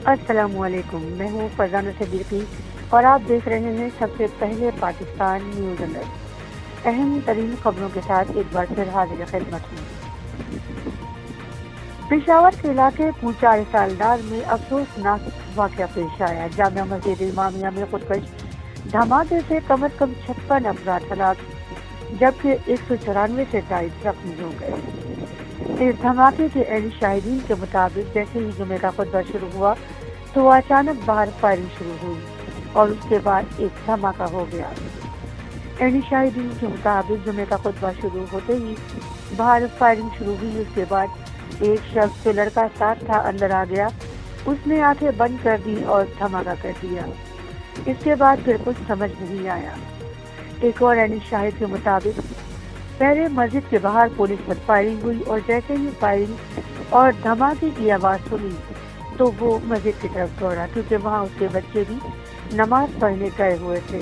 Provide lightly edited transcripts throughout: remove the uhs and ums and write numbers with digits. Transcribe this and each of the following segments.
السلام علیکم، میں ہوں فرزانہ صدیقی اور آپ دیکھ رہے ہیں سب سے پہلے پاکستان نیوز الرٹ۔ اہم ترین خبروں کے ساتھ ایک بار پھر حاضر خدمت ہوں۔ پشاور کے علاقے کوچہ سالدار میں افسوسناک واقعہ پیش آیا۔ جامع مسجد امامیہ میں خودکش دھماکے سے کم از کم 56 افراد ہلاک جبکہ 194 سے زائد زخمی ہو گئے۔ اس دھماکے کے عینی شاہدین کے مطابق جیسے ہی جمعے کا خطبہ شروع ہوا تو اچانک باہر فائرنگ شروع ہوئی اور اس کے بعد ایک دھماکہ ہو گیا۔ عینی شاہدین کے مطابق جمعے کا خطبہ شروع ہوتے ہی باہر فائرنگ شروع ہوئی۔ اس کے بعد ایک شخص جو لڑکا ساتھ تھا اندر آ گیا، اس نے آنکھیں بند کر دی اور دھماکہ کر دیا۔ اس کے بعد پھر کچھ سمجھ نہیں آیا۔ ایک اور عینی شاہد کے مطابق پہلے مسجد کے باہر پولیس پر فائرنگ ہوئی اور جیسے ہی فائرنگ اور دھماکے کی آواز سنی تو وہ مسجد کی طرف دوڑا کیونکہ وہاں اس کے بچے بھی نماز پڑھنے گئے ہوئے تھے۔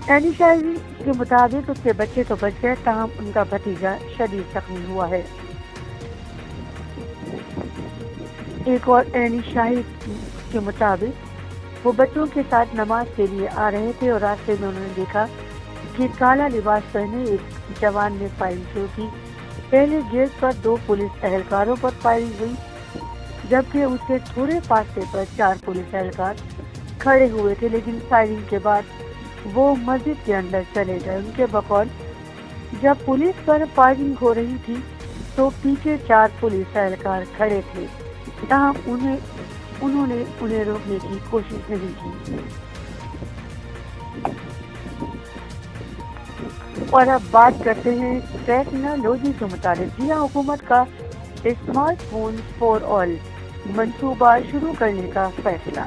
عینی شاہدین کے مطابق اس کے بچے تو بچ گئے تاہم ان کا بھتیجا شدید زخمی ہوا ہے۔ ایک اور عینی شاہد کے مطابق وہ بچوں کے ساتھ نماز کے لیے آ رہے تھے اور راستے میں انہوں نے دیکھا کہ کالا لباس پہنے ایک جوان نے فائرنگ شروع کی۔ پہلے گیٹ پر 2 پولیس اہلکاروں پر فائرنگ ہوئی جبکہ اس سے تھوڑے فاصلے پر 4 پولیس اہلکار کھڑے ہوئے تھے، لیکن فائرنگ کے بعد وہ مسجد کے اندر چلے گئے۔ ان کے بقول جب پولیس پر فائرنگ ہو رہی تھی تو پیچھے 4 پولیس اہلکار کھڑے تھے تاہم انہوں نے انہیں روکنے کی کوشش نہیں کی۔ اور اب بات کرتے ہیں ٹیکنالوجی کے متعلق۔ جی ہاں، حکومت کا اسمارٹ فون فار آل منصوبہ شروع کرنے کا فیصلہ۔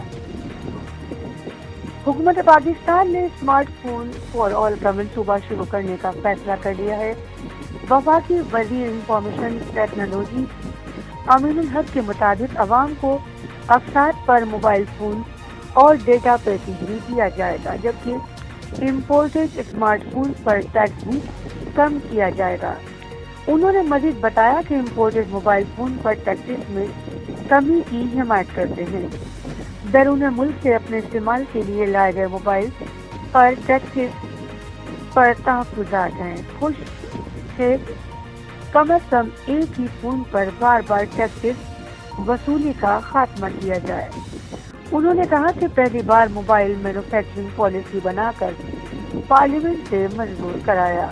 حکومت پاکستان نے اسمارٹ فون فار آل کا منصوبہ شروع کرنے کا فیصلہ کر لیا ہے۔ وفاقی وزیر انفارمیشن ٹیکنالوجی امین الحق کے مطابق عوام کو اقساط پر موبائل فون اور ڈیٹا پیکج بھی دیا جائے گا جبکہ امپورٹڈ اسمارٹ فون پر ٹیکس بھی کم کیا جائے گا۔ انہوں نے مزید بتایا کہ امپورٹڈ موبائل فون پر ٹیکسز میں کمی کی حمایت کرتے ہیں۔ بیرون ملک سے اپنے استعمال کے لیے لائے گئے موبائل پر ٹیکسز پر تحفظات ہیں۔ خوش ہے کم از کم ایک ہی فون پر بار بار ٹیکسز وصولی کا خاتمہ کیا جائے۔ انہوں نے کہا کہ پہلی بار موبائل مینوفیکچرنگ پالیسی بنا کر پارلیمنٹ سے مجبور کرایا۔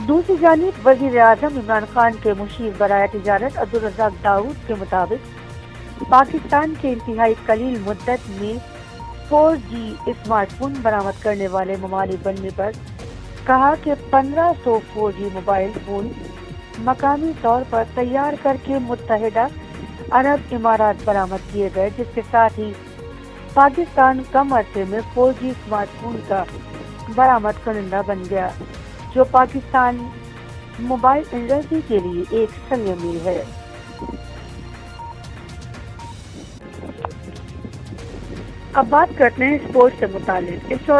دوسری جانب وزیر اعظم عمران خان کے مشیر برائے تجارت عبدالرزاق داؤد کے مطابق پاکستان کے انتہائی قلیل مدت میں 4G اسمارٹ فون برآمد کرنے والے ممالک بننے پر کہا کہ 1500 4G موبائل فون مقامی طور پر تیار کر کے متحدہ عرب امارات برآمد کیے گئے، جس کے ساتھ ہی پاکستان کم عرصے میں 4G اسمارٹ فون کا برآمد کنندہ بن گیا، جو پاکستان موبائل انڈسٹری کے لیے ایک سنگ میل ہے۔ اب بات کرتے ہیں اسپورٹس سے متعلق۔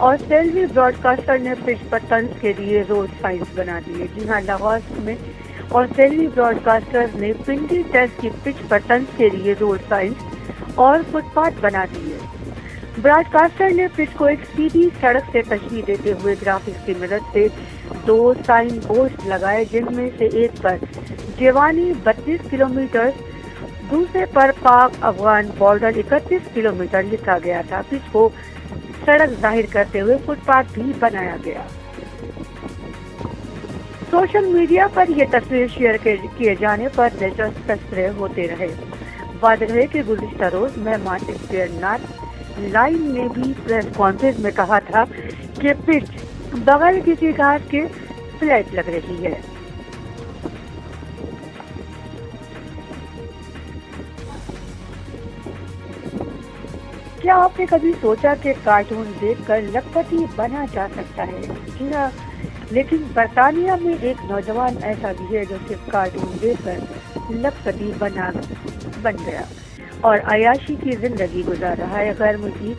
آسٹریلوی براڈ کاسٹر نے پچ پر طنز کے لیے روڈ سائنس بنا دیے۔ جی ہاں، لاہور میں آسٹریلوی براڈ کاسٹر نے پنٹی ٹیسٹ کی پچ پر طنز کے لیے روڈ سائنس اور فٹ پاتھ بنا دیے۔ براڈ کاسٹر نے پچ کو ایک سیدھی سڑک سے تشبیہ دیتے ہوئے گرافکس کی مدد سے 2 سائن بورڈز لگائے، جن میں سے ایک پر جیوانی 32 کلومیٹر، دوسرے پر پاک افغان بارڈر 31 کلومیٹر لکھا گیا تھا۔ پچ کو سڑک ظاہر کرتے ہوئے فٹ پاتھ بھی بنایا گیا۔ سوشل میڈیا پر یہ تصویر شیئر کیے جانے پر دلچسپ تبصرے ہوتے رہے۔ واضح ہے کہ گزشتہ روز مہمان اسپیئر نارتھ لائن نے بھی پریس کانفرنس میں کہا تھا کہ پچ بغیر کسی گھاس کے فلیٹ لگ رہی ہے۔ کیا آپ نے کبھی سوچا کہ کارٹون دیکھ کر لکھپتی بنا جا سکتا ہے؟ جی ہاں، لیکن برطانیہ میں ایک نوجوان ایسا بھی ہے جو صرف کارٹون دیکھ کر لکھپتی بن گیا۔ اور عیاشی کی زندگی گزار رہا ہے۔ غیر ملکی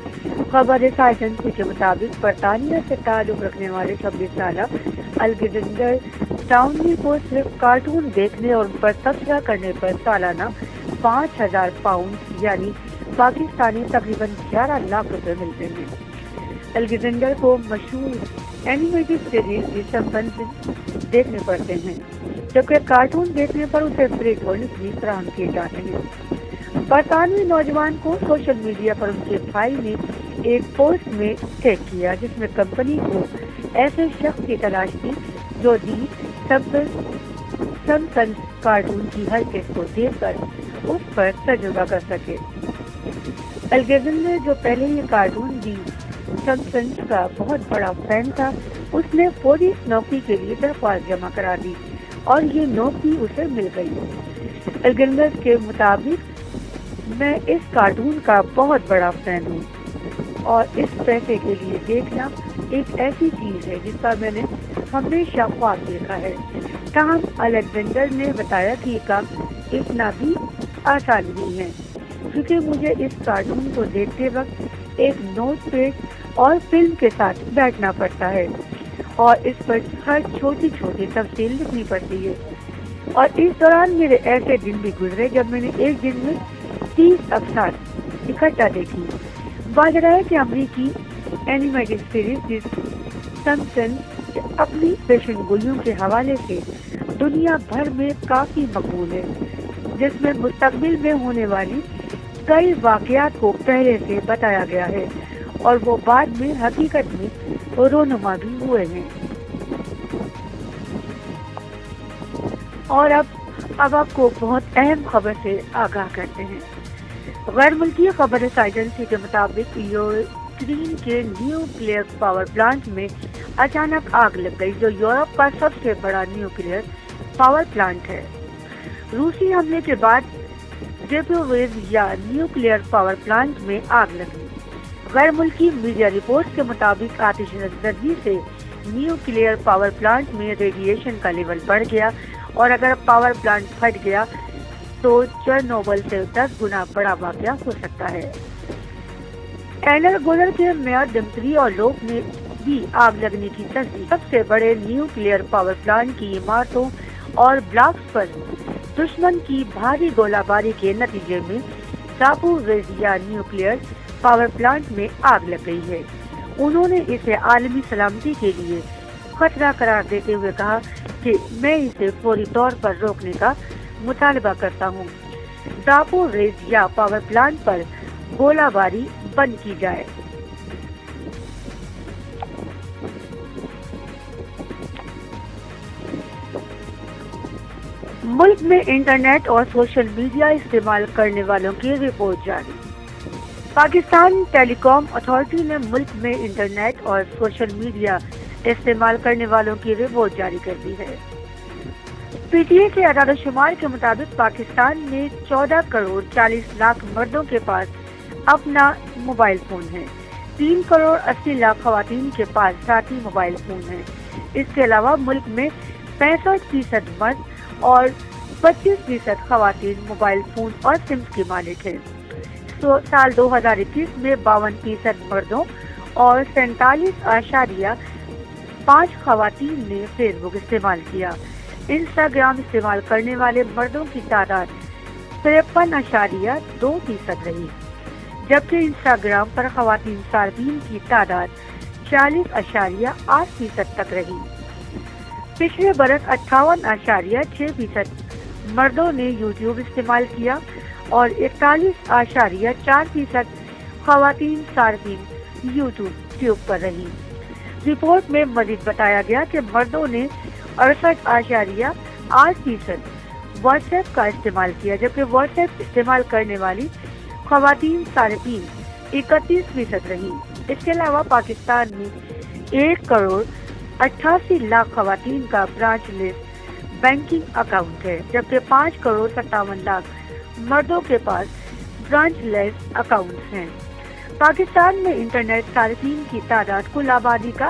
خبر رساں ایجنسی کے مطابق برطانیہ سے تعلق رکھنے والے 26 سالہ الگزینڈر ٹاؤنلی کو صرف کارٹون دیکھنے اور ان پر تبصرہ کرنے پر سالانہ 5,000 پاؤنڈ یعنی پاکستانی تقریباً 11 لاکھ روپے ملتے ہیں۔ الگزینڈر کو مشہور اینیمیٹڈ سیریز دی سمپسنز دیکھنے پڑتے ہیں، جبکہ کارٹون دیکھنے پر اسے فری ٹولز بھی فراہم کیے جاتے ہیں۔ برطانوی نوجوان کو سوشل میڈیا پر ان کے بھائی نے ایک پوسٹ میں ٹیگ کیا جس میں کمپنی کو ایسے شخص کی تلاش تھی جو دی سمپسنز کارٹون کی ہر قسط کو دیکھ کر اس پر تجربہ کر سکے۔ الگزینڈر جو پہلے ہی کارٹون دی سمپسنز کا بہت بڑا فین تھا، اس نے فوری اس نوکری کے لیے درخواست جمع کرا دی اور یہ نوکری اسے مل گئی۔ الگزینڈر کے مطابق میں اس کارٹون کا بہت بڑا فین ہوں اور اس پیسے کے لیے دیکھنا ایک ایسی چیز ہے جس کا میں نے ہمیشہ خواب دیکھا ہے۔ تاہم الگزینڈر نے بتایا کہ یہ کام اتنا بھی آسان نہیں ہے، کیونکہ مجھے اس کارٹون کو دیکھتے وقت ایک نوٹ پیڈ اور فلم کے ساتھ بیٹھنا پڑتا ہے اور اس پر ہر چھوٹی چھوٹی تفصیل لکھنی پڑتی ہے، اور اس دوران میرے ایسے دن بھی گزرے جب میں نے ایک دن میں 30 اقساط اکٹھا دیکھی۔ واضح ہے کہ امریکی اینیمیٹڈ سیریز دی سمپسنز اپنی پیشن گوئیوں کے حوالے سے دنیا بھر میں کافی مقبول ہے، جس میں مستقبل میں ہونے والی کئی واقعات کو پہلے سے بتایا گیا ہے اور وہ بعد میں حقیقت میں رونما بھی ہوئے ہیں۔ اور اب آپ کو بہت اہم خبر سے آگاہ کرتے ہیں۔ غیر ملکی خبر رساں ایجنسی کے مطابق یوکرین کے نیوکلیئر پاور پلانٹ میں اچانک آگ لگ گئی، جو یورپ کا سب سے بڑا نیوکلیئر پاور پلانٹ ہے۔ روسی حملے کے بعد زیپوریزیا نیوکلیئر پاور پلانٹ میں آگ لگی۔ غیر ملکی میڈیا رپورٹس کے مطابق آتش زدگی سے نیوکلیئر پاور پلانٹ میں ریڈیشن کا لیول بڑھ گیا، اور اگر پاور پلانٹ پھٹ گیا تو چرنوبل سے 10 گنا بڑا واقعہ ہو سکتا ہے۔ ایلر گولر کے میئر دمتری اور لوگ نے بھی آگ لگنے کی تصدیق۔ سب سے بڑے نیوکلیئر پاور پلانٹ کی عمارتوں اور بلاکس پر دشمن کی بھاری گولہ باری کے نتیجے میں زاپوریزیا نیوکلیئر پاور پلانٹ میں آگ لگ گئی ہے۔ انہوں نے اسے عالمی سلامتی کے لیے خطرہ قرار دیتے ہوئے کہا کہ میں اسے فوری طور پر روکنے کا مطالبہ کرتا ہوں۔ زاپوریزیا پاور پلانٹ پر گولہ باری بند کی جائے۔ ملک میں انٹرنیٹ اور سوشل میڈیا استعمال کرنے والوں کی رپورٹ جاری۔ پاکستان ٹیلی کام اتھارٹی نے ملک میں انٹرنیٹ اور سوشل میڈیا استعمال کرنے والوں کی رپورٹ جاری کر دی ہے۔ پی ٹی اے کے اعداد و شمار کے مطابق پاکستان میں 14 کروڑ 40 لاکھ مردوں کے پاس اپنا موبائل فون ہے۔ 3 کروڑ 80 لاکھ خواتین کے پاس ذاتی موبائل فون ہیں۔ اس کے علاوہ ملک میں 65% مرد اور 25% خواتین موبائل فون اور سمز کی مالک ہیں۔ سال 2021 میں 52% مردوں اور 47.5% خواتین نے فیس بک استعمال کیا۔ انسٹاگرام استعمال کرنے والے مردوں کی تعداد 53.2% رہی، جبکہ انسٹاگرام پر خواتین صارفین کی تعداد 40.8% تک رہی۔ پچھلے برس 58.6% مردوں نے یوٹیوب استعمال کیا اور 41.4% خواتین صارفین یوٹیوب پر رہی۔ رپورٹ میں مزید بتایا گیا کہ مردوں نے 68.8% واٹس ایپ کا استعمال کیا، جبکہ واٹس ایپ استعمال کرنے والی خواتین صارفین 31% رہی۔ اس کے علاوہ پاکستان میں 1 کروڑ 88 لاکھ خواتین کا برانچ لیس بینکنگ اکاؤنٹ ہے، جبکہ 5 کروڑ 57 لاکھ مردوں کے پاس برانچ لیس اکاؤنٹس ہیں۔ پاکستان میں انٹرنیٹ صارفین کی تعداد کل آبادی کا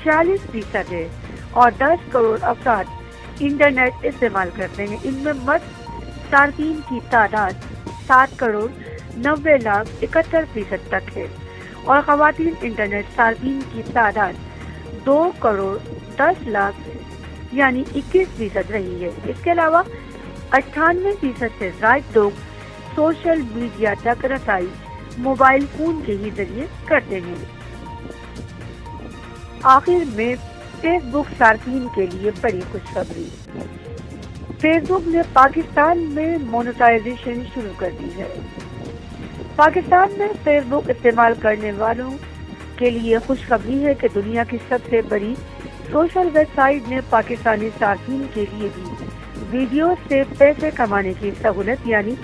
40% ہے اور 10 کروڑ افراد انٹرنیٹ استعمال کرتے ہیں۔ ان میں مرد صارفین کی تعداد 7,90,71,000 تک ہے اور خواتین انٹرنیٹ صارفین کی تعداد 2,10,00,000 یعنی 21% رہی ہے۔ اس کے علاوہ 98% سے زائد لوگ سوشل میڈیا تک رسائی موبائل فون کے ہی ذریعے کرتے ہیں۔ آخر میں فیس بک صارفین کے لیے بڑی خوشخبری، فیس بک نے پاکستان میں مونیٹائزیشن شروع کر دی ہے۔ پاکستان میں فیس بک استعمال کرنے والوں کے لیے خوشخبری ہے کہ دنیا کی سب سے بڑی سوشل ویب سائٹ نے پاکستانی صارفین کے لیے بھی ویڈیو سے پیسے کمانے کی سہولت یعنی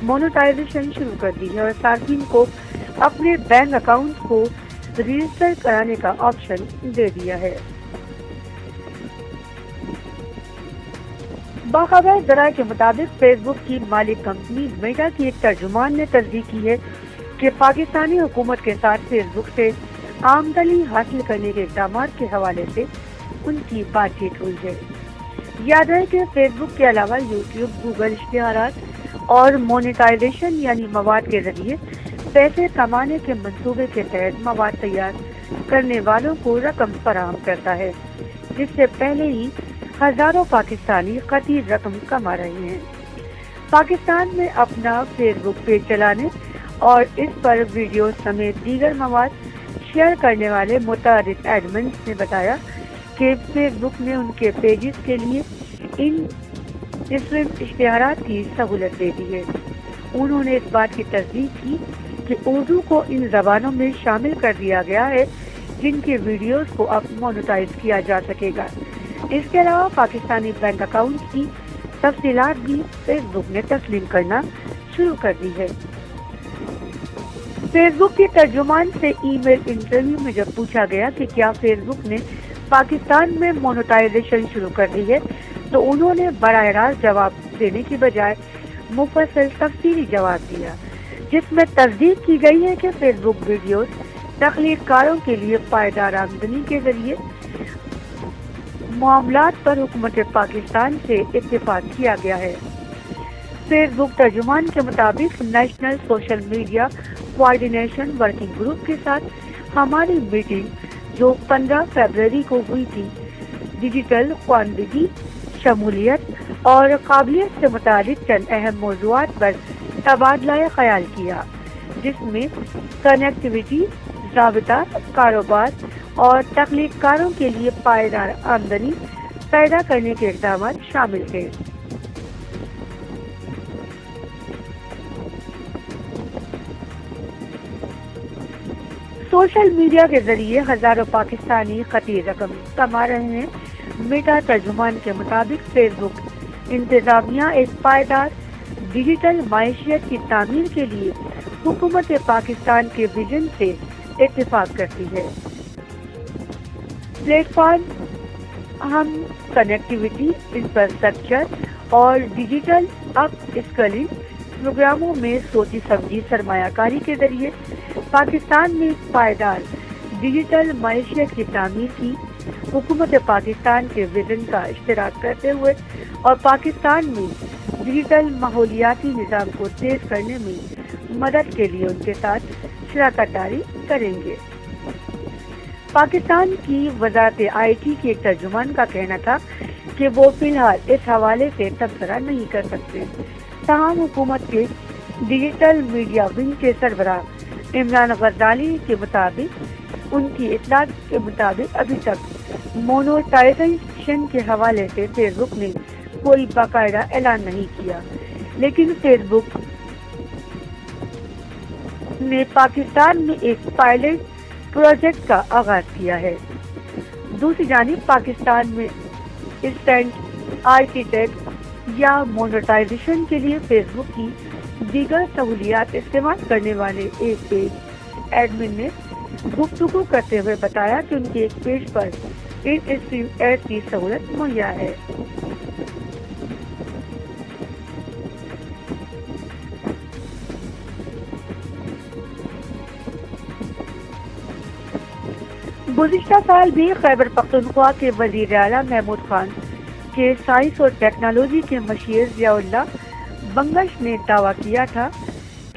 مونیٹائزیشن شروع کر دی ہے اور صارفین کو اپنے بینک اکاؤنٹ کو رجسٹر کرانے کا آپشن دے دیا ہے۔ باخبر ذرائع کے مطابق فیس بک کی مالک کمپنی میٹا کی ایک ترجمان نے تصدیق کی ہے کہ پاکستانی حکومت کے ساتھ فیس بک سے آمدنی حاصل کرنے کے اقدامات کے حوالے سے ان کی بات چیت ہوئی ہے۔ یاد ہے کہ فیس بک کے علاوہ یوٹیوب، گوگل اشتہارات اور مونیٹائزیشن یعنی مواد کے ذریعے پیسے کمانے کے منصوبے کے تحت مواد تیار کرنے والوں کو رقم فراہم کرتا ہے، جس سے پہلے ہی ہزاروں پاکستانی خطیر رقم کما رہے ہیں۔ پاکستان میں اپنا فیس بک پیج چلانے اور اس پر ویڈیو سمیت دیگر مواد شیئر کرنے والے متعدد ایڈمنز نے بتایا کہ فیس بک نے ان کے پیجز کے لیے ان اشتہارات کی سہولت دے دی ہے۔ انہوں نے اس بات کی تصدیق کی کہ اردو کو ان زبانوں میں شامل کر دیا گیا ہے جن کے ویڈیوز کو اب مونیٹائز کیا جا سکے گا۔ اس کے علاوہ پاکستانی بینک اکاؤنٹ کی تفصیلات بھی فیس بک نے تسلیم کرنا شروع کر دی ہے۔ فیس بک کے ترجمان سے ای میل انٹرویو میں جب پوچھا گیا کہ کیا فیس بک نے پاکستان میں مونیٹائزیشن شروع کر دی ہے تو انہوں نے براہ راست جواب دینے کی بجائے مفصل تفصیلی جواب دیا، جس میں تصدیق کی گئی ہے کہ فیس بک ویڈیوز تخلیق کاروں کے لیے پائیدار آمدنی کے ذریعے معاملات پر حکومت پاکستان سے اتفاق کیا گیا ہے۔ فیس بک ترجمان کے مطابق national social media coordination working group کے ساتھ ہماری میٹنگ جو 15 فروری کو ہوئی تھی، ڈیجیٹل خواندگی، شمولیت اور قابلیت سے متعلق چند اہم موضوعات پر تبادلہ خیال کیا، جس میں کنیکٹیویٹی، رابطہ، کاروبار اور تخلیق کاروں کے لیے پائیدار آمدنی پیدا کرنے کے اقدامات شامل تھے۔ سوشل میڈیا کے ذریعے ہزاروں پاکستانی خطیر رقم کما رہے ہیں۔ میٹا ترجمان کے مطابق فیس بک انتظامیہ ایک پائیدار ڈیجیٹل معیشت کی تعمیر کے لیے حکومت پاکستان کے ویژن سے اتفاق کرتی ہے۔ پلیٹ فارم ہم کنیکٹیویٹی، انفراسٹرکچر اور ڈیجیٹل اپ اسکلنگ پروگراموں میں سوچی سمجھی سرمایہ کاری کے ذریعے پاکستان میں ایک پائیدار ڈیجیٹل معیشت کی تعمیر کی حکومت پاکستان کے ویژن کا اشتراک کرتے ہوئے اور پاکستان میں ڈیجیٹل ماحولیاتی نظام کو تیز کرنے میں مدد کے لیے ان کے ساتھ شراکت داری کریں گے۔ پاکستان کی وزارت آئی ٹی کے ایک ترجمان کا کہنا تھا کہ وہ فی الحال اس حوالے سے تبصرہ نہیں کر سکتے، تاہم حکومت کے ڈیجیٹل میڈیا ونگ کے سربراہ عمران غزالی کے مطابق ان کی اطلاعات کے مطابق ابھی تک مونیٹائزیشن کے حوالے سے فیس بک نے کوئی باقاعدہ اعلان نہیں کیا، لیکن فیس بک نے پاکستان میں ایک پائلٹ پروجیکٹ کا آغاز کیا ہے۔ دوسری جانب پاکستان میں اسٹینڈ آرکیٹیکٹ یا مونیٹائزیشن کے لیے فیس بک کی دیگر سہولیات استعمال کرنے والے ایک پیج ایڈمن نے گفتگو کرتے ہوئے بتایا کہ ان کے ایک پیج پر ان اسٹریم ایڈ کی سہولت مہیا ہے۔ گزشتہ سال بھی خیبر پختونخوا کے وزیر اعلیٰ محمود خان کے سائنس اور ٹیکنالوجی کے مشیر ضیاء اللہ بنگش نے دعویٰ کیا تھا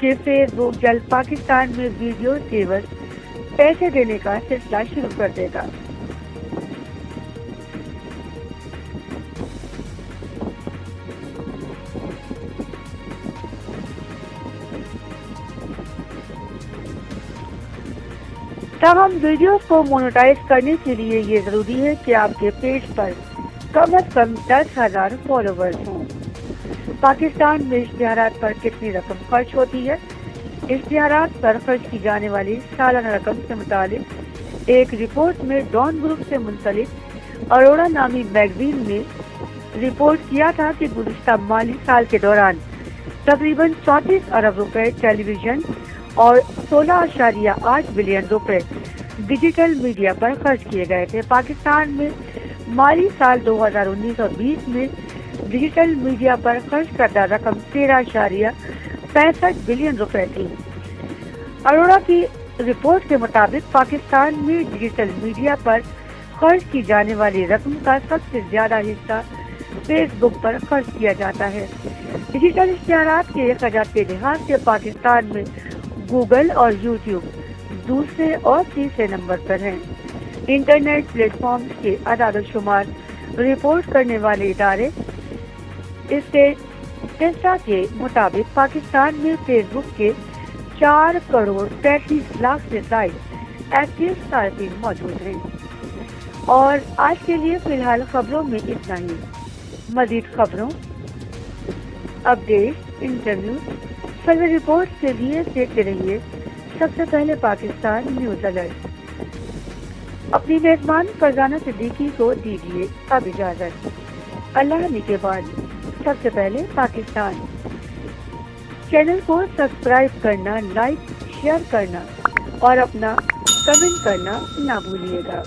کہ فیس بک جلد پاکستان میں ویڈیو سیورز پیسے دینے کا سلسلہ شروع کر دے گا۔ تاہم ویڈیوز کو مونیٹائز کرنے کے لیے یہ ضروری ہے کہ آپ کے پیج پر کم از کم 10,000 فالوورز ہوں۔ پاکستان میں اشتہارات پر کتنی رقم خرچ ہوتی ہے؟ اشتہارات پر خرچ کی جانے والی سالانہ رقم سے متعلق ایک رپورٹ میں ڈان گروپ سے منسلک اروڑا نامی میگزین نے رپورٹ کیا تھا کہ گزشتہ مالی سال کے دوران تقریباً 34 ارب روپے ٹیلی ویژن اور 16.8 بلین روپے ڈیجیٹل میڈیا پر خرچ کیے گئے تھے۔ پاکستان میں مالی سال 2019 اور 20 میں ڈیجیٹل میڈیا پر خرچ کردہ رقم 13.65 بلین روپے تھی۔ اروڑا کی رپورٹ کے مطابق پاکستان میں ڈیجیٹل میڈیا پر خرچ کی جانے والی رقم کا سب سے زیادہ حصہ فیس بک پر خرچ کیا جاتا ہے۔ ڈیجیٹل اشتہارات کے اخراجات کے لحاظ سے پاکستان میں گوگل اور یوٹیوب دوسرے اور تیسرے نمبر پر ہیں۔ انٹرنیٹ پلیٹ فارمز کے اعداد و شمار رپورٹ کرنے والے ادارے اسٹیٹسٹا کے مطابق پاکستان میں فیس بک کے 4 کروڑ 33 لاکھ سے زائد ایکٹیو صارفین موجود ہیں۔ اور آج کے لیے فی الحال خبروں میں اتنا ہی۔ مزید خبروں، اپڈیٹ، انٹرویو، فلمی رپورٹ کے لیے دیکھتے رہیے سب سے پہلے پاکستان نیوز الرٹ۔ اپنی میزبان فرزانہ صدیقی کو دیجیے اب اجازت۔ اللہ کے بعد سب سے پہلے پاکستان چینل کو سبسکرائب کرنا، لائک، شیئر کرنا اور اپنا کمنٹ کرنا نہ بھولیے گا۔